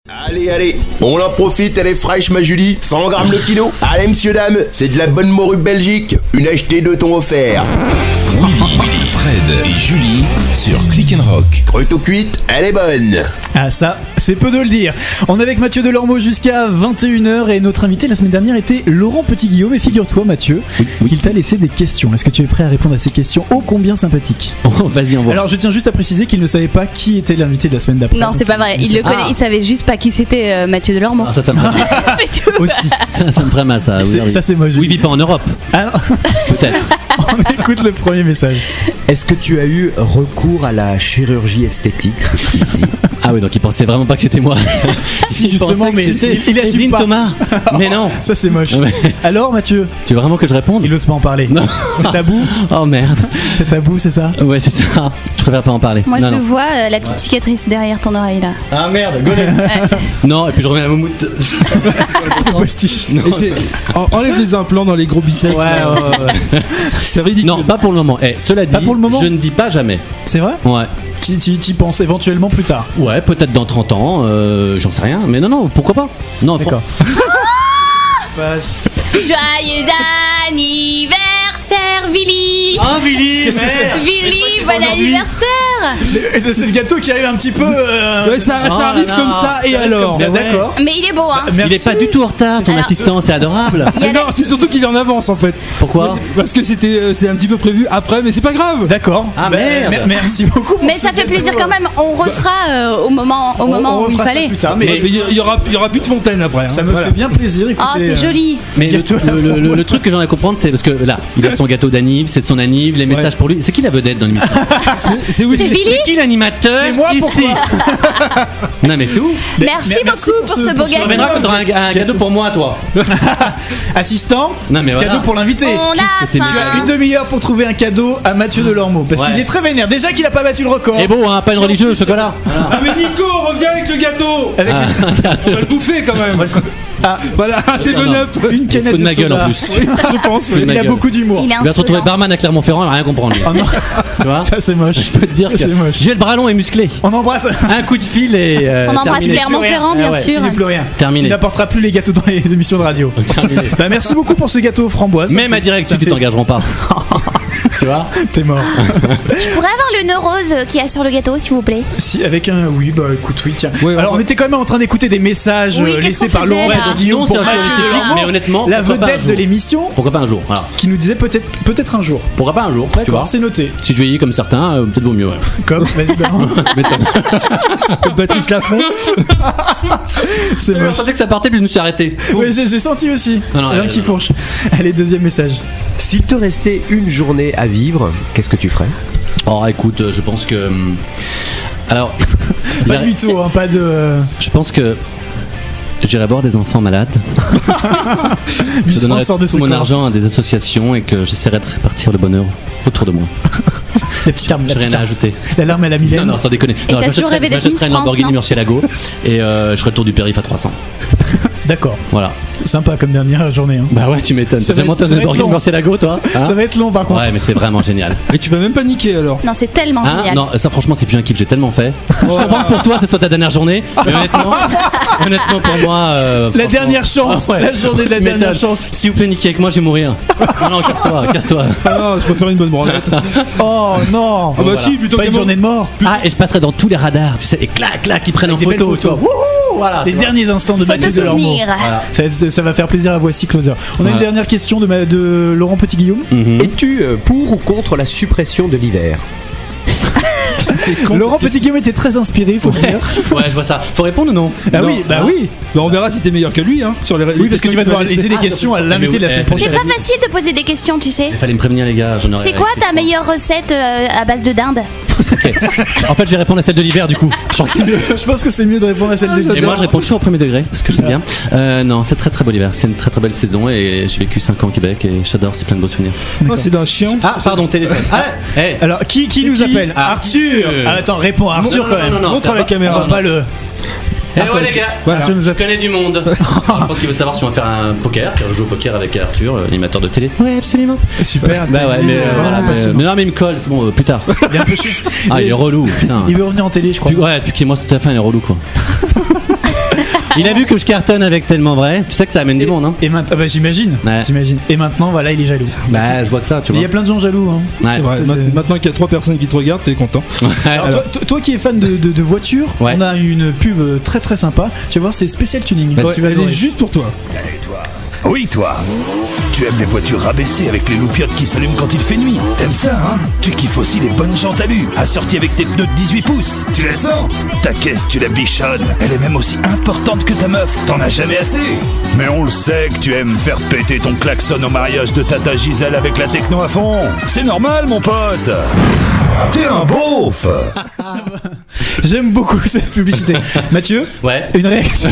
Allez, on en profite, elle est fraîche ma Julie, 100 grammes le kilo. Allez messieurs dames, c'est de la bonne morue Belgique, une achetée, 2 tons offerts. Willy, Fred et Julie sur Click and Rock. Croûte cuite, elle est bonne. Ah ça, c'est peu de le dire. On est avec Mathieu Delormeau jusqu'à 21h et notre invité la semaine dernière était Laurent Petit-Guillaume. Et figure-toi Mathieu, qu'il t'a laissé des questions. Est-ce que tu es prêt à répondre à ces questions ô combien sympathiques? Vas-y, on voit. Alors je tiens juste à préciser qu'il ne savait pas qui était l'invité de la semaine d'après. Non, c'est pas vrai, il le connaît, il savait juste pas qui c'était Mathieu Delormeau. Ah, ça me ferait mal. Aussi. Ça me ferait mal, ça. Oui, Ça c'est moche. Oui, il vit pas en Europe. Ah, Peut-être. on écoute le premier message. Est-ce que tu as eu recours à la chirurgie esthétique, c'est ce qu'il se dit? Ah oui, donc il pensait vraiment pas que c'était moi. Si justement, mais il assume Evelyne pas. Thomas. Mais non. Ça c'est moche. Ouais. Alors Mathieu, Tu veux vraiment que je réponde? il ose pas en parler. Non. C'est tabou. Oh merde. C'est tabou, c'est ça? Ouais, c'est ça. Je préfère pas en parler. Moi non, je non. le vois, la petite cicatrice derrière ton oreille là. Ah merde, Golem. Non, et puis je reviens à la moumoute. Postiche. Non, Et c'est- enlève les implants dans les gros biceps. là. C'est ridicule. non, pas pour le moment. Cela dit, Pas pour le moment je ne dis pas jamais. C'est vrai? Ouais. Tu y penses éventuellement plus tard. Ouais, peut-être dans 30 ans, j'en sais rien. Mais non, pourquoi pas? Non, D'accord. Passe. Joyeux anniversaire Willy. Ah, Willy. Qu'est-ce que c'est? Willy, bon anniversaire. C'est le gâteau qui arrive un petit peu. Ouais, ça Oh arrive là comme là, ça, et ça arrive alors comme ça, d'accord. Mais il est beau hein. Merci. Il est pas du tout en retard, ton Alors- assistant, c'est adorable. Il y a Mais la- non, c'est surtout qu'il est en avance en fait. Pourquoi? Parce que c'est un petit peu prévu après, mais c'est pas grave. D'accord. Ah, Bah, merde. Merci beaucoup. pour Mais ce ça fait gâteau. plaisir quand même, on refera au moment On où il refera ça fallait. plus tard, Mais mais il y aura plus de fontaine après. hein. ça me Voilà. fait bien plaisir. Écoutez, Oh, c'est joli. Mais le, Gâteau à la le- framboise. le truc que j'aimerais comprendre, c'est parce que là, il a son gâteau d'anniv, c'est son anniv, les messages pour lui. C'est qui la vedette dans l'émission? C'est oui. C'est Willy. C'est qui l'animateur C'est moi, ici? pourquoi? Non mais c'est où? Merci beaucoup pour ce beau Tu reviendras quand gâteau. t'auras un cadeau pour moi, toi. Assistant, Non mais voilà. cadeau pour l'invité. On a c'est Tu as une faim. demi-heure pour trouver un cadeau à Mathieu Delormeau parce Ouais. qu'il est très vénère. Déjà qu'il a pas battu le record. Et bon, hein, pas une religieuse, le chocolat. Ah mais Nico, reviens avec le gâteau. Avec On va le bouffer quand même. Ah. Voilà, c'est Non, bon non. up. une Il se canette fout de ma gueule soda. en plus. Oui, je pense. de Oui. ma Il a gueule. beaucoup d'humour. Il est Il va se retrouver insolent. barman à Clermont-Ferrand, il va rien comprendre. lui. Oh non, Tu vois? ça c'est moche. Je peux te dire que C'est moche. j'ai le bras long et musclé. On embrasse. Un coup de fil et On embrasse terminé. Clermont-Ferrand Ah bien ouais. Tu sûr. n'es plus rien. Terminé. Tu n'apporteras plus les gâteaux dans les émissions de radio. Terminé. Bah, merci beaucoup pour ce gâteau aux framboises. Même à direction, tu t'engageront pas. Tu vois? T'es mort. Je pourrais avoir le nœud rose qu'il y a sur le gâteau s'il vous plaît. Si, avec un. Oui, bah écoute, oui, tiens. Ouais, Alors, ouais. on était quand même en train d'écouter des messages Oui, qu'est-ce laissés qu'on par faisait, Laurent là Petit-Guillaume Non, pour c'est un Mathieu chouette Delormeau, technique, mais honnêtement, la pourquoi pas un vedette de jour? l'émission, Pourquoi pas un jour? Voilà. qui nous disait peut-être un jour. Pourquoi pas un jour? Tu vois? D'accord, c'est noté. Si je vieillis comme certains, peut-être vaut mieux. Ouais. Comme, vas-y, balance. Comme Patrice Laffont. C'est Je moche. pensais que ça partait, puis je me suis arrêté. Ouais, j'ai senti aussi. Non, Rien qui fourche. Allez, deuxième message. S'il te restait une journée à vivre, qu'est-ce que tu ferais? Oh, écoute, je pense que. Alors, Pas de mytho, hein, pas de. je pense que j'irai voir des enfants malades. Je Miss donnerai France sort de ce tout mon corps. argent à des associations et que j'essaierai de répartir le bonheur autour de moi. La petite arme, J'ai rien à ajouter. La larme à la Mylène. Non, sans déconner. Et Non, t'as toujours rêvé d'être j'achèterai Miss une Lamborghini France, non Murcielago et je ferai le tour du périph' à 300. D'accord. Voilà. Sympa comme dernière journée. Hein. Bah ouais, tu m'étonnes. Ça T'as va déjà être- monté ça une va être Lamborghini long. Murcielago, toi? Hein? Ça va être long par contre. Ouais, mais c'est vraiment génial. Et tu vas même pas niquer alors. Non, c'est tellement Hein? génial. Non, ça franchement c'est plus un kiff, j'ai tellement fait. Je comprends que pour toi ce soit ta dernière journée, mais honnêtement pour moi. La franchement- dernière chance, Ah ouais. la journée de la Tu dernière m'étonnes. chance. S'il vous plaît, niquez avec moi, je vais mourir. Non, casse-toi. Ah non, je préfère une bonne branlette. Oh non. Ah bah Voilà. si, plutôt Pas que une journée de mort. Ah, et je passerai dans tous les radars, tu sais, et clac, ils prennent en Des belles photo. photos. toi. Wouhou, voilà. Les tu vois. derniers instants de Photo Mathieu Delormeau. souvenir. Ça va faire plaisir à Voici Closer. On a une Ouais. dernière question de Laurent Petit-Guillaume. Mhm. Es-tu pour ou contre la suppression de l'hiver? Laurent Petit-Guillaume était très inspiré, faut le dire. Ouais, je vois ça. Faut répondre ou non? Ah Non. oui, bah oui. Bah, on verra si t'es meilleur que lui, hein. Sur les Oui, parce que tu vas devoir laisser des questions à l'invité de la semaine Eh, C'est prochaine. pas facile de poser des questions, tu sais. Il fallait me prévenir, les gars. J'en aurais C'est quoi ta meilleure recette à base de dinde? En fait, je vais répondre à celle de l'hiver, du coup. Je pense que c'est mieux. Je pense que c'est mieux de répondre à celle de Et moi, je réponds toujours au premier degré, parce que j'aime bien. Non, c'est très très beau l'hiver. C'est une très très belle saison et j'ai vécu 5 ans au Québec et j'adore, c'est plein de beaux souvenirs. Oh, c'est d'un chien. Ah, pardon, téléphone. Ah, hey. Alors, qui nous qui appelle? Arthur. Ah, attends, réponds à Arthur quand même. Montre à la On caméra. va pas le. Eh ouais, les gars. Voilà. Arthur nous Je appelle. connais du monde. Je pense qu'il veut savoir si on va faire un poker. Car je joue au poker avec Arthur, l'animateur de télé. Ouais, absolument. Super. Bah ouais, mais Vraiment voilà. passionnant. Mais non, mais il me colle, c'est bon, plus tard. Il est un peu chiant. Ah, il est relou, putain. Il veut revenir en télé, je crois. Ouais, depuis qu'il est moi, toute la fin, il est relou, quoi. Il a vu que je cartonne avec Tellement Vrai. Tu sais que ça amène du monde, hein. Et maintenant, bah, j'imagine. Ouais. J'imagine. Et maintenant, voilà, il est jaloux. Bah, je vois que ça, tu Il vois. y a plein de gens jaloux. Hein. Ouais. Ouais, maintenant qu'il y a 3 personnes qui te regardent, t'es content. Alors, toi qui es fan de voitures, Ouais. on a une pub très très sympa. Tu vas voir, c'est spécial tuning. Vas-y. Tu vas Elle adorer. est juste pour toi. Oui, toi. Tu aimes les voitures rabaissées avec les loupiottes qui s'allument quand il fait nuit. T'aimes ça, hein? Tu kiffes aussi les bonnes jantes alu, assorties avec tes pneus de 18 pouces. Tu les sens? Ta caisse, tu la bichonnes. Elle est même aussi importante que ta meuf. T'en as jamais assez. Mais on le sait que tu aimes faire péter ton klaxon au mariage de Tata Gisèle avec la techno à fond. C'est normal, mon pote. T'es un beauf. J'aime beaucoup cette publicité. Mathieu, Ouais. une réaction.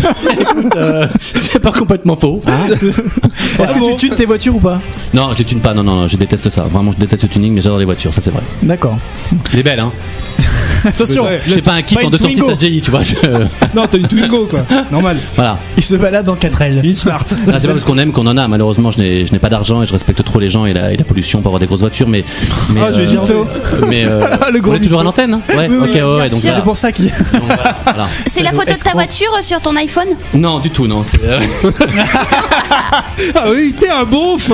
C'est pas complètement faux. Est-ce que tu tunes tes voitures ou pas? Non, je tune pas. Non, je déteste ça. Vraiment, je déteste le tuning, mais j'adore les voitures. Ça, c'est vrai. D'accord. Elle est belle, hein. Attention, Ouais. Je fais pas un kick Pas en une 206 Twingo. HDI, tu vois. Non, t'as une Twingo quoi. Normal. Voilà. il se balade en 4L. Une Smart. Ah, c'est pas parce qu'on aime qu'on en a. Malheureusement, je n'ai pas d'argent et je respecte trop les gens et la pollution pour avoir des grosses voitures. Mais Ah, je vais dire Mytho. mais Le gros on est toujours à mytho. l'antenne, hein. Ouais. Oui, oui, ok, bien ouais. Donc, sûr. C'est pour ça qu'il. donc, voilà. C'est la photo de ta escroc. voiture sur ton iPhone? Non, du tout, non. c'est, Ah oui, t'es un beauf.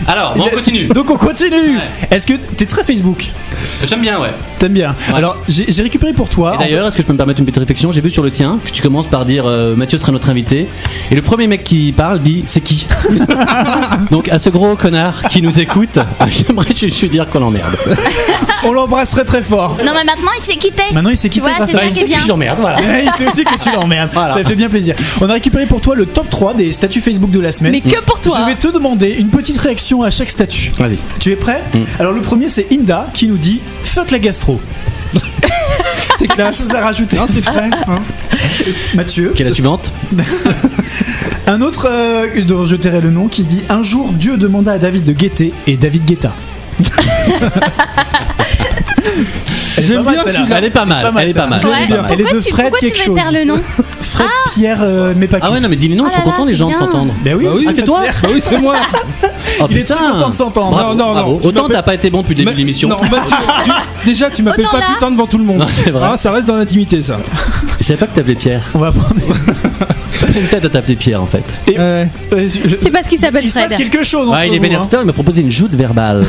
Alors, bon, on continue. Donc on continue. Est-ce que t'es très Facebook? J'aime bien, ouais. T'aimes bien. Ouais. Alors j'ai récupéré pour toi. Et d'ailleurs, est-ce que je peux me permettre une petite réflexion? J'ai vu sur le tien que tu commences par dire Mathieu sera notre invité. Et le premier mec qui parle dit c'est qui? Donc à ce gros connard qui nous écoute, j'aimerais juste lui dire qu'on l'emmerde. On l'embrasse très très fort. Non, mais maintenant il s'est quitté. Maintenant il s'est Tu quitté vois, grâce c'est à ça nous. qui est bien. Je l'emmerde, voilà. Il sait aussi que tu l'emmerdes. Voilà. Ça fait bien plaisir. On a récupéré pour toi le top 3 des statuts Facebook de la semaine. Mais que pour toi. Je vais te demander une petite réaction à chaque statut. Vas-y. Tu es prêt? Alors le premier c'est Inda qui nous dit fuck la gastro. C'est classe. Chose à rajouter. Non, c'est frais. Hein. Mathieu. Qui est la suivante? Un autre dont je tairai le nom qui dit un jour Dieu demanda à David de guetter et David guetta. J'aime bien celle-là. celui-là. Elle est pas mal. Elle est pas mal. celle-là. Ouais. Elle est bien. Elle est de Fred Pourquoi tu quelque veux taire chose. le nom? Fred Pierre mais pas que. Ah ouais, non, mais dis les noms, Oh ils sont là là, contents les c'est gens de bien. s'entendre. Ben oui, Bah oui, Ah, c'est toi? Bah oui, c'est moi. Oh, Il est très putain. content de s'entendre. Bravo, Non, non, bravo. non. Tu Autant m'appelles- t'as pas été bon depuis le début de l'émission. Non, Mathieu, déjà, tu m'appelles Autant pas là. putain devant tout le monde. Non, c'est vrai. Hein, ça reste dans l'intimité, ça. Je savais pas que t'appelais Pierre. On va prendre. T'as une tête à t'appeler Pierre en fait. C'est parce qu'il s'appelle Il se passe Fred. quelque chose entre Ouais, il est vous, vénère hein. tout à l'heure, il m'a proposé une joute verbale.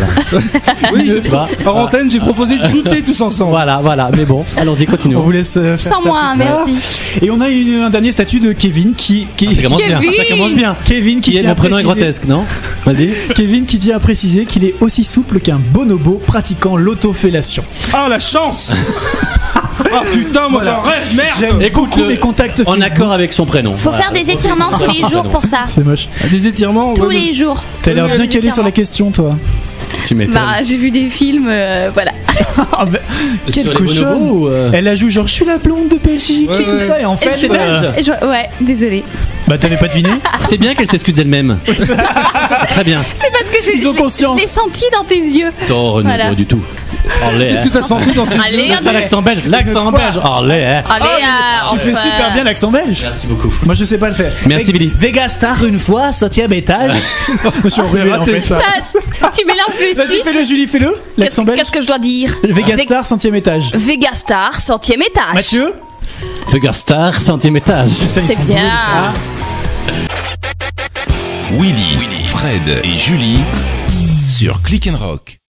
Oui, Tu vois? hors antenne, j'ai proposé de shooter tous ensemble. Voilà, mais bon, allons-y, On continuons. vous laisse faire Sans ça moi, plus tard. merci. Et on a un dernier statut de Kevin qui Ça commence bien. Kevin. Ça commence bien. Kevin qui Qui est tient le à prénom est préciser- grotesque, non? Vas-y. Kevin qui tient à préciser qu'il est aussi souple qu'un bonobo pratiquant l'autofellation. Ah, la chance. Ah putain, moi Voilà. j'en rêve, merde. J'aime Écoute, beaucoup les contacts en Facebook. accord avec son prénom. Faut faire des étirements tous les jours pour ça. C'est moche. Des étirements. Tous ouais, les jours. T'as l'air bien calé sur la question, toi. Tu m'étonnes. Bah, j'ai vu des films, voilà. Ah ben, quelle Sur les cochonne. bonobos ou, Elle a joué genre je suis la blonde de Belgique Ouais, et tout ouais. ça et en fait Ouais, désolé. bah t'avais pas deviné. C'est bien qu'elle s'excuse d'elle-même. Très bien. C'est parce que Ils ont conscience. je l'ai senti dans tes yeux. Oh, non, Voilà. pas du tout. Allez, Qu'est-ce que t'as senti dans ces Allez, yeux c'est l'accent belge. L'accent belge. Allez, hein. Allez, Tu fais super bien l'accent belge. Merci beaucoup. Moi je sais pas le faire. Merci, Billy. Vegastar une fois 7ème étage. Je suis enrhumé en fait ça. Tu mélanges le Vas-y suisse. fais-le Julie fais-le. L'accent belge. Qu'est-ce que je dois dire? Vegastar 100ème étage. Vegastar, 100ème étage. Mathieu. Vegastar, 100ème étage. Putain, ils C'est sont bien. doués, ça. Willy, Fred et Julie sur Click and Rock.